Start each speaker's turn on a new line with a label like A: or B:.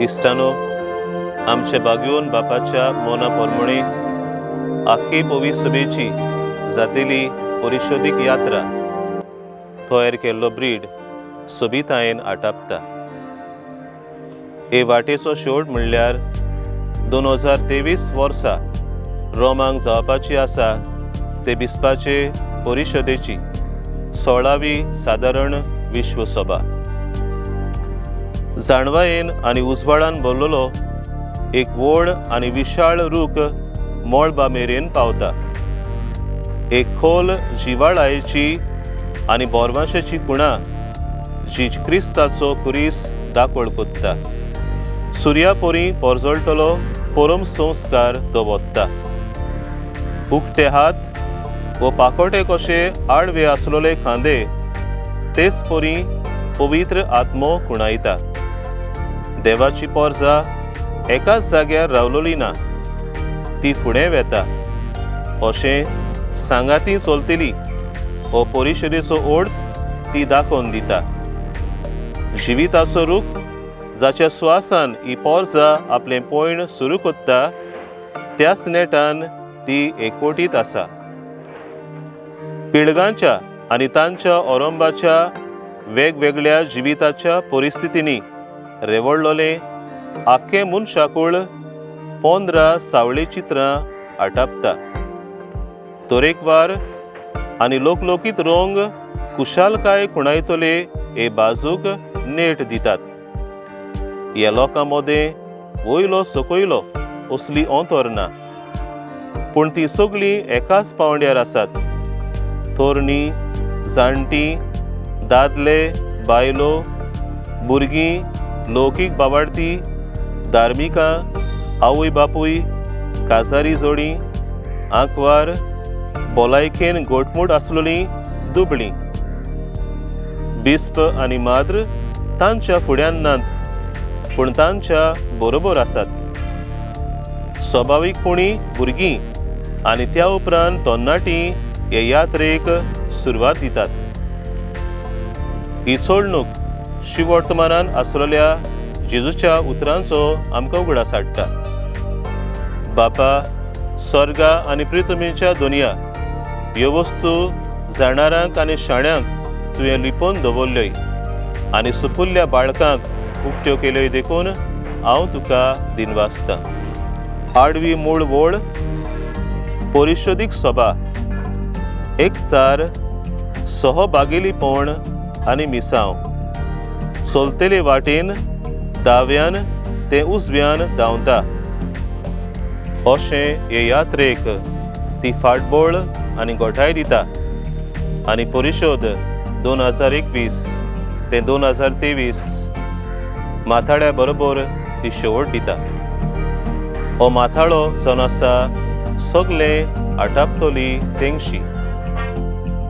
A: इश्टानो, आमचे बागयोन बापाच्या मोना पोरमणे आख्खे पोवी सभेची जातेली परिशोधीक यात्रा तयार केल्लो ब्रीड सोबितायेन आटापता. हे वाटेचो शेवट म्हणल्यार 2023 वर्सा रोमांक जावपाची आसा ते बिस्पाचे परिशदेची 16वी सादारण विश्वसभा. जाणवायेन आनी उजवाडान भरलेलो एक व्हड आनी विशाळ रूख मोळबा मेरेन पावता. एक खोल जिवाळायेची आनी बोरमाशेची कुणा जी क्रिस्ताचो कुरीस दाखोळ कोत्ता. सुर्या पोरी पोरजोळटलो परम संस्कार तो वत्ता. उक्ते हात व पाकोटे कशे आडवे आसलोले खांदे तेच पोरी पवित्र आत्मो कुणायता. देवाची पोरजा एकाच जाग्यार रावलोली ना, ती फुडें वेता. अशें सांगाती चलतली हो परिशदेचो अर्थ ती दाखोवन दिता. जिविताचो रूख जाच्या स्वासान ही पोरजा आपलें पयण सुरू कोत्ता त्याच नेटान ती एकवटीत आसा. पिळगांच्या आनी तांच्या ओरंबाच्या वेगवेगळ्या जिविताच्या परिस्थितींनी रेवळ्ळोले आख्खे मनशाकूळ 15 सावळी चित्रां आटापता. तरेकवार आनी लोकलोकीत रंग कुशालकाय कुणायतले हे बाजूक नेट दितात. ह्या लोकां मदें वयलो सकयलो असली अंतर ना, पूण ती सगळीं एकाच पावंड्यार आसात. तरणी, जाणटी, दादले, बायलो, भुरगीं, लौकीक बाबार्थी, धार्मिकां, आवय बापूय, काजारी जोडी, आंकवार, भलायकेन घटमूट आसलोलीं दुबळीं. बिस्प आनी माद्र तांच्या फुड्यान नात, पूण तांच्या बरोबर आसात. स्वाभावीकपणी भुरगीं आनी त्या उपरांत तरणाटीं हे यात्रेक सुरवात दितात. ही चोडणूक शिवर्तमानान आसलेल्या जेजूच्या उतरांचो आमकां उगडास हाडटा. बापा, स्वर्गा आनी पृथ्वीच्या दुनिया ह्यो वस्तू जाणारांक आनी शाण्यांक तुवें लिपोवन दवरल्योय आनी सुपुल्ल्या बाळकांक उक्त्यो केल्योय देखून हांव तुका दिनवासतां. आडवी मूळ वळ परिशोधीक सभा एक चार सहभागिलीपण आनी मिसांव चलतेले वाटेन दाव्यान ते उजव्यान धांवता. अशें हे यात्रेक ती फाटबळ आनी घोटाय दिता आनी परिशोध 2021 ते 2023 माथाड्या बरोबर ती शेवट दिता. हो माथाळो जावन आसा सगळे आटापतली तेंगशी.